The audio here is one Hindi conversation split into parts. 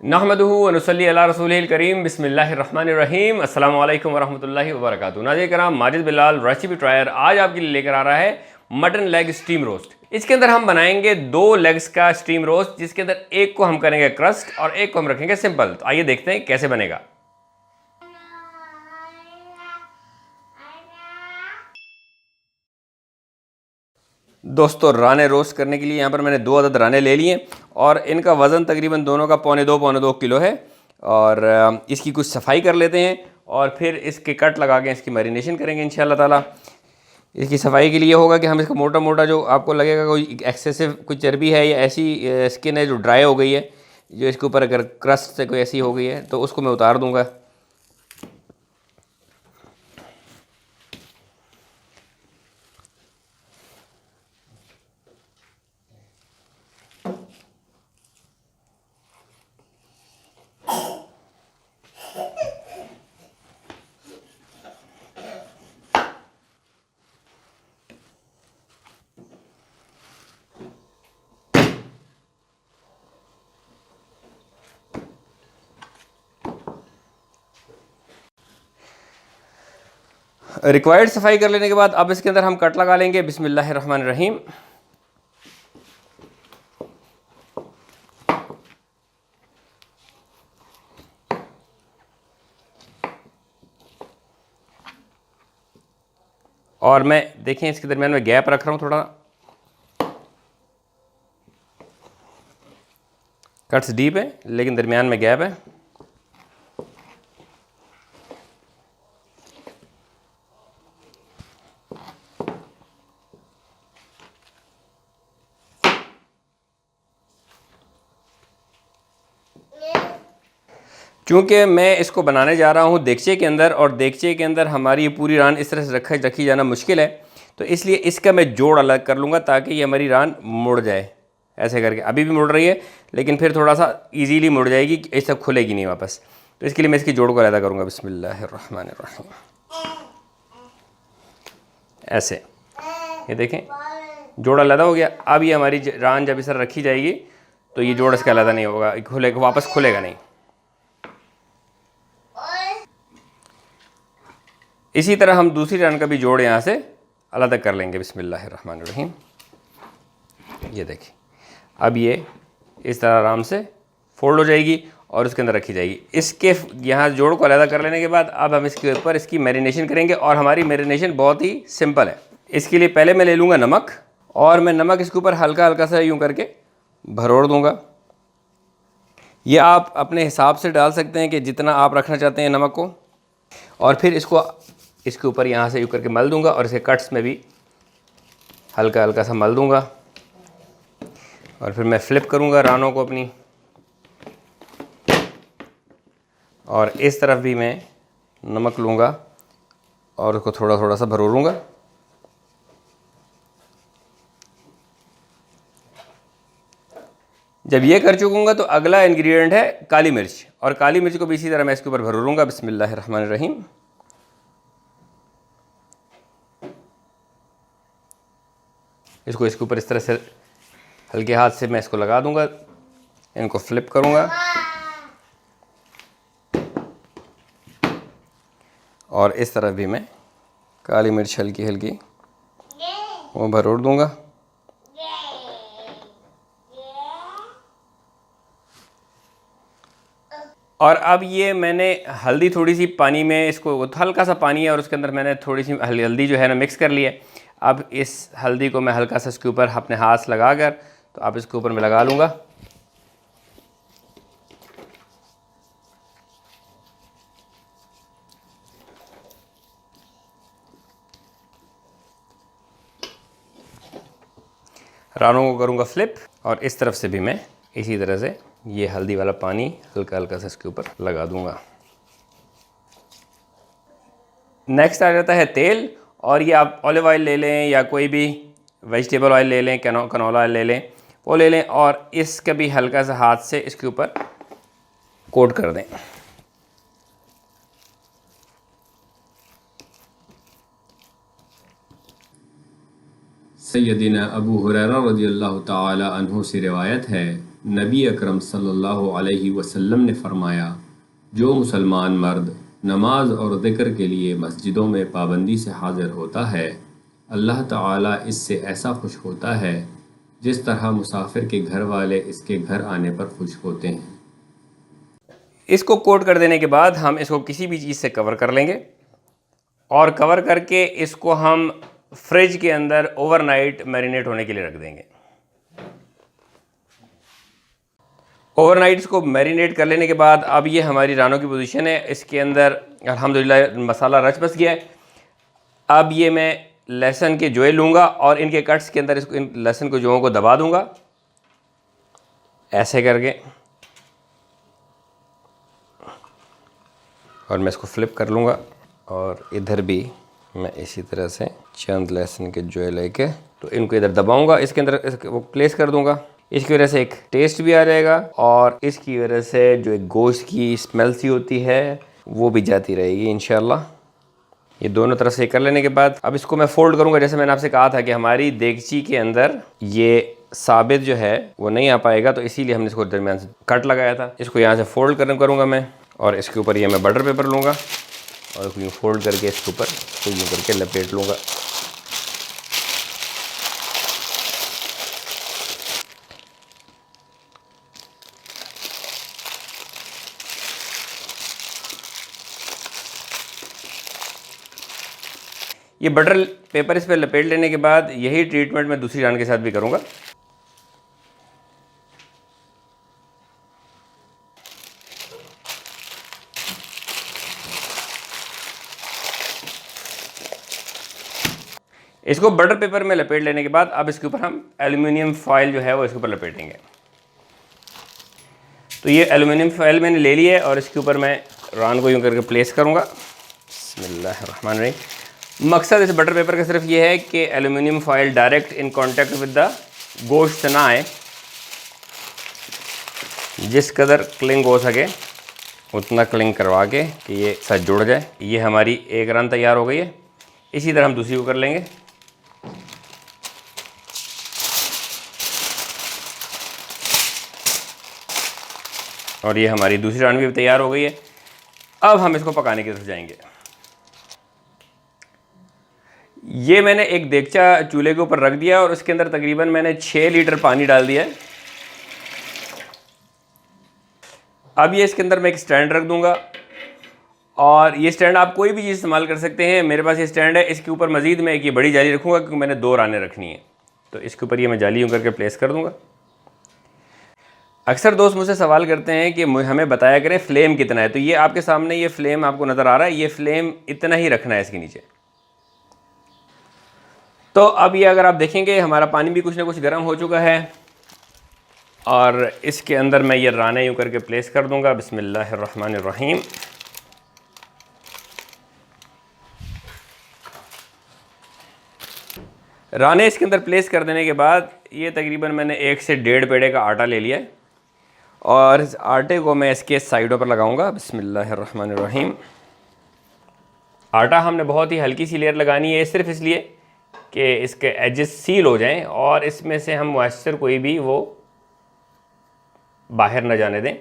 नहमदुहु व नुसल्ली अला रसूलिल करीम बिस्मिल्लाहिर्रहमानिर्रहीम अस्सलामु अलैकुम वरहमतुल्लाहि वबरकातुहू। नाज़रीन कराम, माजिद बिलाल रेसिपी ट्रायर आज आपके लिए लेकर आ रहा है मटन लेग स्टीम रोस्ट। इसके अंदर हम बनाएंगे 2 लेग्स का स्टीम रोस्ट, जिसके अंदर एक को हम करेंगे क्रस्ट और एक को हम रखेंगे सिंपल। तो आइए देखते हैं कैसे बनेगा। दोस्तों, राने रोस्ट करने के लिए यहाँ पर मैंने 2 अदद राने ले लिए और इनका वज़न तकरीबन दोनों का पौने दो किलो है। और इसकी कुछ सफाई कर लेते हैं और फिर इसके कट लगा के इसकी मैरिनेशन करेंगे इंशाल्लाह ताला। इसकी सफाई के लिए होगा कि हम इसका मोटा मोटा जो आपको लगेगा कोई एक्सेसिव कोई चर्बी है या ऐसी स्किन है जो ड्राई हो गई है, जो इसके ऊपर अगर क्रस्ट से कोई ऐसी हो गई है तो उसको मैं उतार दूँगा। रिक्वायर्ड सफाई कर लेने के बाद अब इसके अंदर हम कट लगा लेंगे। बिस्मिल्लाहिर्रहमानिर्रहीम। और मैं देखें इसके दरमियान में गैप रख रहा हूँ थोड़ा। कट्स डीप है लेकिन दरमियान में गैप है। क्योंकि मैं इसको बनाने जा रहा हूँ देगचे के अंदर, और देगचे के अंदर हमारी पूरी रान इस तरह से रखी जाना मुश्किल है, तो इसलिए इसका मैं जोड़ अलग कर लूँगा ताकि ये हमारी रान मुड़ जाए। ऐसे करके अभी भी मुड़ रही है लेकिन फिर थोड़ा सा इजीली मुड़ जाएगी, ये सब खुलेगी नहीं वापस। तो इसके लिए मैं इसकी जोड़ को अलग करूँगा। बिस्मिल्लाहिर्रहमानिर्रहीम। ऐसे ये देखें जोड़ अलग हो गया। अब ये हमारी रान जब इस तरह रखी जाएगी तो ये जोड़ इसका अलग नहीं होगा, खुलेगा वापस, खुलेगा नहीं। इसी तरह हम दूसरी रान का भी जोड़ यहाँ से अलग कर लेंगे। बिस्मिल्लाहिर्रहमानिर्रहीम। ये देखिए अब ये इस तरह आराम से फोल्ड हो जाएगी और उसके अंदर रखी जाएगी। इसके यहाँ जोड़ को अलग कर लेने के बाद अब हम इसके ऊपर इसकी मैरिनेशन करेंगे, और हमारी मैरिनेशन बहुत ही सिंपल है। इसके लिए पहले मैं ले लूँगा नमक, और मैं नमक इसके ऊपर हल्का हल्का सा यूँ करके भरोड़ दूँगा। ये आप अपने हिसाब से डाल सकते हैं कि जितना आप रखना चाहते हैं नमक को। और फिर इसके ऊपर यहाँ से यूँ करके मल दूँगा और इसके कट्स में भी हल्का हल्का सा मल दूँगा। और फिर मैं फ्लिप करूँगा रानों को अपनी, और इस तरफ भी मैं नमक लूँगा और उसको थोड़ा थोड़ा सा भरूँगा। जब ये कर चुकूँगा तो अगला इंग्रेडिएंट है काली मिर्च, और काली मिर्च को भी इसी तरह मैं इसके ऊपर भरूँगा। बिस्मिल्लाहिर्रहमानिर्रहीम। इसको इसके ऊपर इस तरह से हल्के हाथ से मैं इसको लगा दूंगा, इनको फ्लिप करूंगा और इस तरफ भी मैं काली मिर्च हल्की हल्की वो भरोड़ दूंगा। और अब ये मैंने हल्दी थोड़ी सी पानी में, इसको हल्का सा पानी है और उसके अंदर मैंने थोड़ी सी हल्दी जो है ना मिक्स कर ली है। अब इस हल्दी को मैं हल्का सा इसके ऊपर अपने हाथ लगा कर, तो अब इसके ऊपर मैं लगा लूँगा। रानों को करूँगा फ्लिप, और इस तरफ से भी मैं इसी तरह से ये हल्दी वाला पानी हल्का हल्का सा इसके ऊपर लगा दूँगा। नेक्स्ट आ जाता है तेल, और ये आप ऑलिव ऑयल ले लें या कोई भी वेजिटेबल ऑयल ले लें, कैनोला ऑयल ले लें, वो ले लें, और इसका भी हल्का सा हाथ से इसके ऊपर कोट कर दें। सैयदना अबू हुरैरा रज़ियल्लाहु ताला अन्हु से रिवायत है नबी अकरम सल्लल्लाहु अलैहि वसल्लम ने फरमाया, जो मुसलमान मर्द नमाज और ज़िक्र के लिए मस्जिदों में पाबंदी से हाजिर होता है, अल्लाह ताला इससे ऐसा खुश होता है जिस तरह मुसाफिर के घर वाले इसके घर आने पर खुश होते हैं। इसको कोट कर देने के बाद हम इसको किसी भी चीज़ से कवर कर लेंगे और कवर करके इसको हम फ्रिज के अंदर ओवरनाइट मैरिनेट होने के लिए रख देंगे। ओवरनाइट इसको मैरिनेट कर लेने के बाद अब ये हमारी रानों की पोजीशन है। इसके अंदर अल्हम्दुलिल्लाह मसाला रच बस गया है। अब ये मैं लहसुन के जोए लूँगा और इनके कट्स के अंदर इसको इन लहसुन के जोओं को दबा दूँगा ऐसे करके, और मैं इसको फ्लिप कर लूँगा और इधर भी मैं इसी तरह से चंद लहसुन के जोए लेके तो इनको इधर दबाऊँगा, इसके अंदर वो प्लेस कर दूँगा। इसकी वजह से एक टेस्ट भी आ जाएगा और इसकी वजह से जो एक गोश्त की स्मेल सी होती है वो भी जाती रहेगी इंशाल्लाह। ये दोनों तरफ से कर लेने के बाद अब इसको मैं फोल्ड करूंगा। जैसे मैंने आपसे कहा था कि हमारी देगची के अंदर ये साबित जो है वो नहीं आ पाएगा, तो इसीलिए हमने इसको दरमियान से कट लगाया था। इसको यहाँ से फोल्ड करूँगा मैं और इसके ऊपर ये मैं बटर पेपर लूँगा और इसको यूँ फोल्ड करके इसके ऊपर यूँ करके लपेट लूँगा। ये बटर पेपर इस पर लपेट लेने के बाद यही ट्रीटमेंट मैं दूसरी रान के साथ भी करूँगा। इसको बटर पेपर में लपेट लेने के बाद अब इसके ऊपर हम एल्युमिनियम फॉइल जो है वो इसके ऊपर लपेटेंगे। तो ये एल्युमिनियम फॉइल मैंने ले लिया है और इसके ऊपर मैं रान को यूँ करके प्लेस करूँगा। बिस्मिल्लाहिर्रहमानिर्रहीम। मकसद इस बटर पेपर का सिर्फ ये है कि aluminium foil direct in contact with the गोश्त ना आए, जिस कदर क्लिंग हो सके उतना क्लिंग करवा के कि ये साथ जुड़ जाए। ये हमारी एक रान तैयार हो गई है। इसी तरह हम दूसरी को कर लेंगे। और ये हमारी दूसरी रान भी तैयार हो गई है। अब हम इसको पकाने की तरफ जाएंगे। ये मैंने एक देगचा चूल्हे के ऊपर रख दिया और उसके अंदर तकरीबन मैंने 6 लीटर पानी डाल दिया है। अब ये इसके अंदर मैं एक स्टैंड रख दूंगा और ये स्टैंड आप कोई भी चीज़ इस्तेमाल कर सकते हैं। मेरे पास ये स्टैंड है। इसके ऊपर मज़ीद मैं एक ये बड़ी जाली रखूँगा क्योंकि मैंने 2 रानें रखनी है। तो इसके ऊपर ये मैं जाली यूँ करके प्लेस कर दूँगा। अक्सर दोस्त मुझसे सवाल करते हैं कि हमें बताया करें फ्लेम कितना है। तो ये आपके सामने ये फ्लेम आपको नज़र आ रहा है। ये फ्लेम इतना ही रखना है इसके नीचे। तो अब ये अगर आप देखेंगे हमारा पानी भी कुछ ना कुछ गर्म हो चुका है और इसके अंदर मैं ये राने यूँ करके प्लेस कर दूँगा। बिस्मिल्लाहिर्रहमानिर्रहीम। राने इसके अंदर प्लेस कर देने के बाद ये तकरीबन मैंने 1 से 1.5 पेड़े का आटा ले लिया है और इस आटे को मैं इसके साइडों पर लगाऊंगा। बिस्मिल्लाहिर्रहमानिर्रहीम। आटा हमने बहुत ही हल्की सी लेयर लगानी है, सिर्फ इसलिए कि इसके एजेस सील हो जाएं और इसमें से हम मॉइस्चर कोई भी वो बाहर न जाने दें।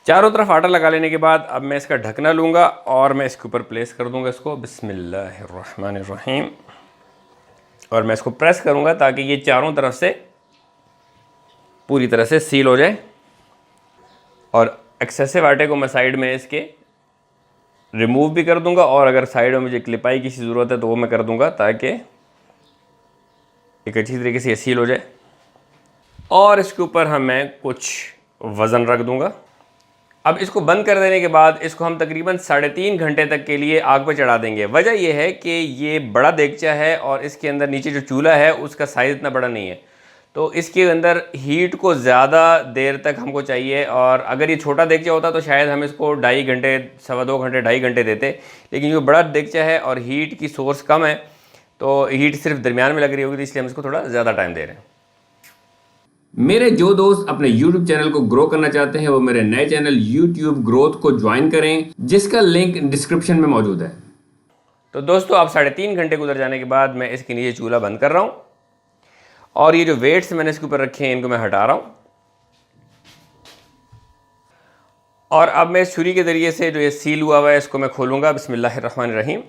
चारों तरफ आटा लगा लेने के बाद अब मैं इसका ढकना लूँगा और मैं इसके ऊपर प्लेस कर दूँगा इसको। बिस्मिल्लाहिर्रहमानिर्रहीम। और मैं इसको प्रेस करूँगा ताकि ये चारों तरफ से पूरी तरह से सील हो जाए। और एक्सेसिव आटे को मैं साइड में इसके रिमूव भी कर दूँगा और अगर साइड में मुझे क्लिपाई की ज़रूरत है तो वो मैं कर दूँगा ताकि एक अच्छी तरीके से ये सील हो जाए। और इसके ऊपर मैं कुछ वज़न रख दूँगा। अब इसको बंद कर देने के बाद इसको हम तकरीबन 3.5 घंटे तक के लिए आग पर चढ़ा देंगे। वजह यह है कि ये बड़ा देगचा है और इसके अंदर नीचे जो चूल्हा है उसका साइज़ इतना बड़ा नहीं है, तो इसके अंदर हीट को ज़्यादा देर तक हमको चाहिए। और अगर ये छोटा देगचा होता तो शायद हम इसको 2.5 घंटे, 2.25 घंटे, 2.5 घंटे देते, लेकिन जो बड़ा देगचा है और हीट की सोर्स कम है तो हीट सिर्फ दरमियान में लग रही होगी, तो इसलिए हम इसको थोड़ा ज़्यादा टाइम दे रहे हैं। मेरे जो दोस्त अपने YouTube चैनल को ग्रो करना चाहते हैं वो मेरे नए चैनल YouTube ग्रोथ को ज्वाइन करें, जिसका लिंक डिस्क्रिप्शन में मौजूद है। तो दोस्तों अब 3.5 घंटे गुजर जाने के बाद मैं इसके नीचे चूल्हा बंद कर रहा हूँ और ये जो वेट्स मैंने इसके ऊपर रखे हैं इनको मैं हटा रहा हूँ। और अब मैं इस छुरी के ज़रिए से जो ये सील हुआ हुआ है इसको मैं खोलूँगा। बिस्मिल्लाहिर्रहमानिर्रहीम।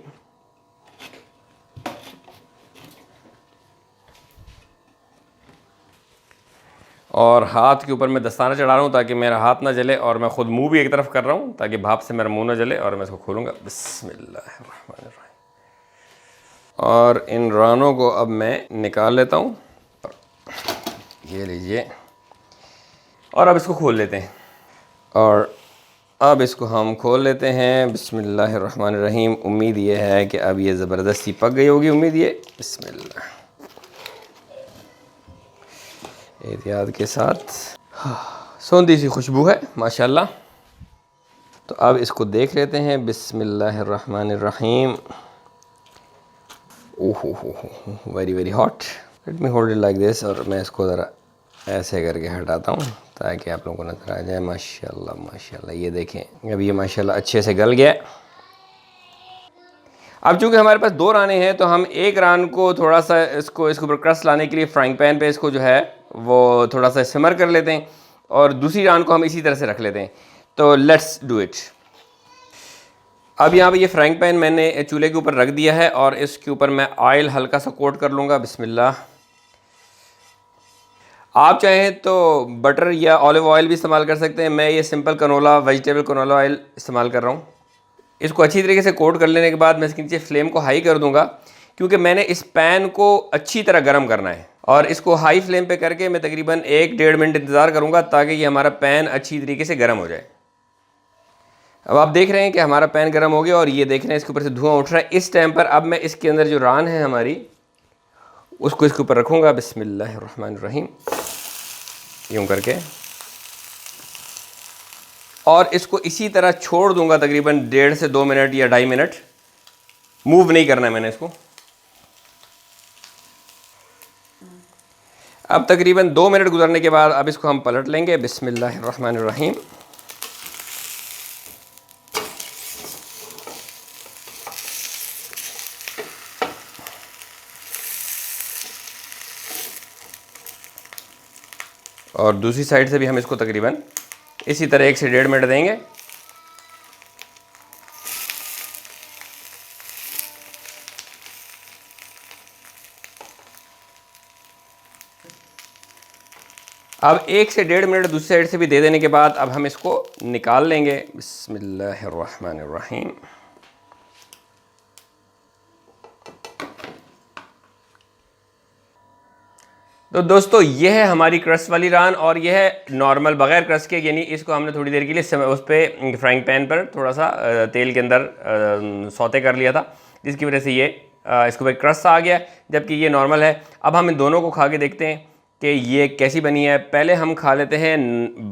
और हाथ के ऊपर मैं दस्ताना चढ़ा रहा हूँ ताकि मेरा हाथ ना जले, और मैं ख़ुद मुंह भी एक तरफ कर रहा हूँ ताकि भाप से मेरा मुंह ना जले। और मैं इसको खोलूँगा। बिस्मिल्लाहिर्रहमानिर्रहीम। और इन रानों को अब मैं निकाल लेता हूँ। ये लीजिए, और अब इसको खोल लेते हैं। और अब इसको हम खोल लेते हैं। बिस्मिल्लाहिर्रहमानिर्रहीम। उम्मीद ये है कि अब ये ज़बरदस्ती पक गई होगी, उम्मीद ये। बिस्मिल्लाह, एहतियात के साथ। सौंधी सी खुशबू है माशाल्लाह। तो अब इसको देख लेते हैं। बिस्मिल्लाहिर्रहमानिर्रहीम। ओहो हो, very very hot. Let me hold it like this. और मैं इसको ज़रा ऐसे करके हटाता हूँ ताकि आप लोगों को नजर आ जाए। माशाल्लाह माशाल्लाह, ये देखें अब ये माशाल्लाह अच्छे से गल गया। अब चूँकि हमारे पास 2 रानें हैं तो हम एक रान को थोड़ा सा इसके ऊपर क्रस्ट लाने के लिए फ्राइंग पैन पे इसको जो है वो थोड़ा सा सिमर कर लेते हैं, और दूसरी रान को हम इसी तरह से रख लेते हैं। तो लेट्स डू इट। अब यहाँ पे ये फ्राइंग पैन मैंने चूल्हे के ऊपर रख दिया है और इसके ऊपर मैं ऑयल हल्का सा कोट कर लूँगा। बिस्मिल्लाह। आप चाहें तो बटर या ऑलिव ऑयल भी इस्तेमाल कर सकते हैं। मैं ये simple canola, vegetable canola oil इस्तेमाल कर रहा हूँ। इसको अच्छी तरीके से कोट कर लेने के बाद मैं इसके नीचे फ्लेम को हाई कर दूंगा, क्योंकि मैंने इस पैन को अच्छी तरह गर्म करना है। और इसको हाई फ्लेम पे करके मैं तकरीबन 1-1.5 मिनट इंतज़ार करूंगा ताकि ये हमारा पैन अच्छी तरीके से गर्म हो जाए। अब आप देख रहे हैं कि हमारा पैन गर्म हो गया और ये देख रहे हैं इसके ऊपर से धुआं उठ रहा है। इस टाइम पर अब मैं इसके अंदर जो रान है हमारी, उसको इसके ऊपर रखूँगा। बिस्मिल्लाहिर्रहमानिर्रहीम, यूँ करके, और इसको इसी तरह छोड़ दूंगा तकरीबन 1.5 से 2 मिनट या 2.5 मिनट। मूव नहीं करना है मैंने इसको। अब तकरीबन 2 मिनट गुजरने के बाद अब इसको हम पलट लेंगे। बिस्मिल्लाहिर्रहमानिर्रहीम। और दूसरी साइड से भी हम इसको तकरीबन इसी तरह 1 से 1.5 मिनट देंगे। अब 1 से 1.5 मिनट दूसरी साइड से भी दे देने के बाद अब हम इसको निकाल लेंगे। बिस्मिल्लाहिर्रहमानिर्रहीम। तो दोस्तों ये है हमारी क्रस्ट वाली रान, और यह है नॉर्मल बग़ैर क्रस्ट के, यानी इसको हमने थोड़ी देर के लिए उस पर फ्राइंग पैन पर थोड़ा सा तेल के अंदर सौते कर लिया था, जिसकी वजह से ये इसके ऊपर क्रस्ट आ गया, जबकि ये नॉर्मल है। अब हम इन दोनों को खा के देखते हैं कि ये कैसी बनी है। पहले हम खा लेते हैं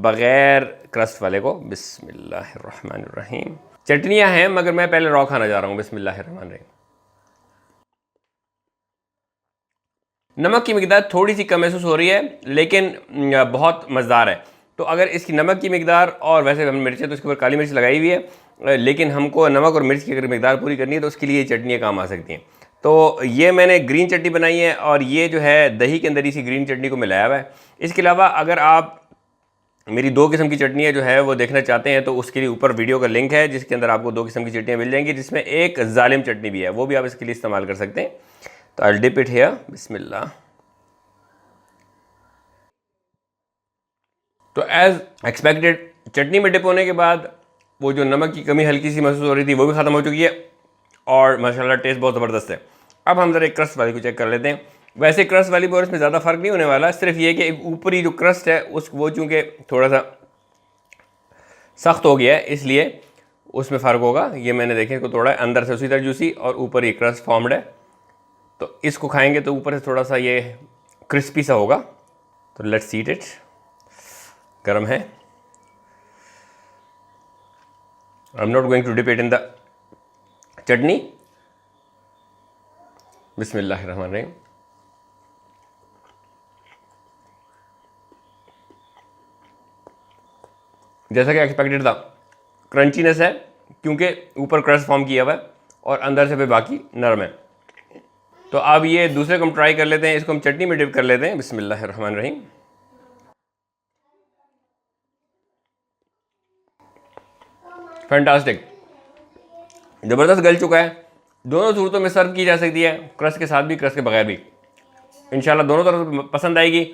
बग़ैर क्रस्ट वाले को। बिस्मिल्लाहिर्रहमानिर्रहीम। चटनियाँ हैं मगर मैं पहले रॉ खाना जा रहा हूँ। बिस्मिल्लाहिर्रहमानिर्रहीम। नमक की मिकदार थोड़ी सी कम महसूस हो रही है, लेकिन बहुत मज़ेदार है। तो अगर इसकी नमक की मिकदार, और वैसे हमने मिर्चें तो इसके ऊपर काली मिर्च लगाई हुई है, लेकिन हमको नमक और मिर्च की अगर मिकदार पूरी करनी है तो उसके लिए ये चटनियाँ काम आ सकती हैं। तो ये मैंने ग्रीन चटनी बनाई है, और ये जो है दही के अंदर इसी ग्रीन चटनी को मिलाया हुआ है। इसके अलावा अगर आप मेरी 2 किस्म की चटनियाँ जो है वो देखना चाहते हैं तो उसके लिए ऊपर वीडियो का लिंक है, जिसके अंदर आपको 2 किस्म की चटनियाँ मिल जाएंगी, जिसमें एक जालिम चटनी भी है, वो भी आप इसके लिए इस्तेमाल कर सकते हैं। तो आई डिप इट हियर। बिस्मिल्लाह। तो एज़ एक्सपेक्टेड चटनी में डिप होने के बाद वो जो नमक की कमी हल्की सी महसूस हो रही थी वो भी ख़त्म हो चुकी है, और माशाल्लाह टेस्ट बहुत ज़बरदस्त है। अब हम ज़रा एक क्रस्ट वाली को चेक कर लेते हैं। वैसे क्रस्ट वाली और इसमें ज़्यादा फ़र्क नहीं होने वाला, सिर्फ ये कि एक ऊपरी जो क्रस्ट है वो चूँकि थोड़ा सा सख्त हो गया है, इसलिए उसमें फ़र्क होगा। ये मैंने देखे इसको तोड़ा है, अंदर से उसी तरह जूसी और ऊपर ये क्रस्ट फॉर्म्ड है। तो इसको खाएंगे तो ऊपर से थोड़ा सा ये क्रिस्पी सा होगा। तो लेट्स ईट इट। गर्म है। I am not going to dip it in the chutney. बिस्मिल्लाहिर्रहमानिर्रहीम। जैसा कि एक्सपेक्टेड था, क्रंचीनेस है क्योंकि ऊपर क्रस्ट फॉर्म किया हुआ है, और अंदर से फिर बाकी नरम है। तो अब ये दूसरे को हम ट्राई कर लेते हैं, इसको हम चटनी में डिप कर लेते हैं। बिस्मिल्लाहिर्रहमानिर्रहीम। फैंटास्टिक, ज़बरदस्त गल चुका है। दोनों सूरतों में सर्व की जा सकती है, क्रस्ट के साथ भी, क्रस्ट के बगैर भी। इंशाल्लाह दोनों तरफ पसंद आएगी।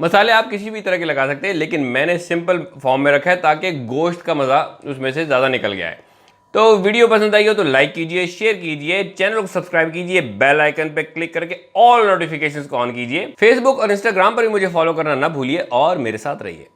मसाले आप किसी भी तरह के लगा सकते हैं, लेकिन मैंने सिंपल फॉर्म में रखा है ताकि गोश्त का मज़ा उसमें से ज़्यादा निकल गया है। तो वीडियो पसंद आई हो तो लाइक कीजिए, शेयर कीजिए, चैनल को सब्सक्राइब कीजिए, बेल आइकन पे क्लिक करके ऑल नोटिफिकेशंस को ऑन कीजिए। फेसबुक और इंस्टाग्राम पर भी मुझे फॉलो करना ना भूलिए और मेरे साथ रहिए।